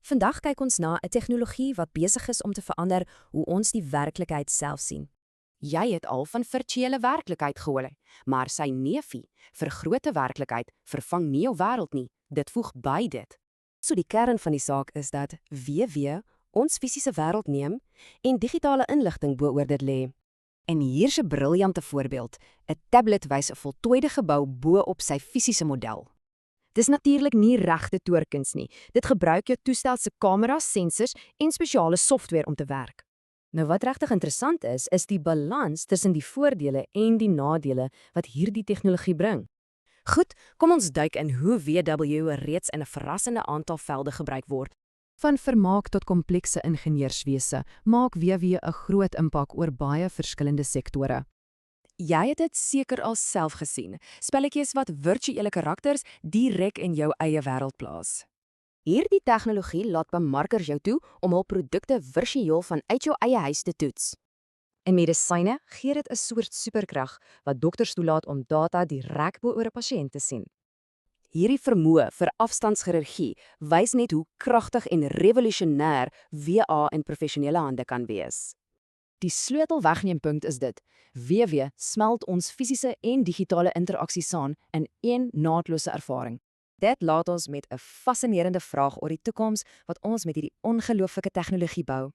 Vandag kyk ons na 'n tegnologie wat besig is om te verander hoe ons die werklikheid self sien. Jy het al van virtuele werklikheid gehoor, maar sy neefie, vergrote werklikheid, vervang nie jou wêreld nie. Dit voeg by dit. So die kern van die saak is dat WW ons fisiese wêreld neem en digitale inligting bo-oor dit lê. En hier's 'n briljante voorbeeld. 'n Tablet wys 'n voltooide gebou bo-op sy fisiese model. Dis natuurlik nie regte toorkuns nie. Dit gebruik jou toestel se kameras, sensors en spesiale software om te werk. Nou wat regtig interessant is die balans tussen die voordele en die nadele wat hierdie tegnologie bring. Goed, kom ons duik in hoe WW reeds in 'n verrassende aantal velde gebruik word. Van vermaak tot komplekse ingenieurswese maak WW 'n groot impak oor baie verskillende sektore. Jy het dit seker al self gesien. Spelletjies wat virtuele karakters direk in jou eie wêreld plaas. Hierdie tegnologie laat bemarkers jou toe om hul produkte virtueel vanuit jou eie huis te toets. In medisyne gee dit 'n soort superkrag wat dokters toelaat om data direk bo-oor 'n pasiënt te sien. Hierdie vermoë vir afstandschirurgie wys net hoe kragtig en revolusionêr WA in professionele hande kan wees. Die sleutelwegneempunt is dit: WW smelt ons fisiese en digitale interaksie saam in een naatlose ervaring. Dit laat ons met 'n fascinerende vraag oor die toekoms wat ons met hierdie ongelooflike tegnologie bou.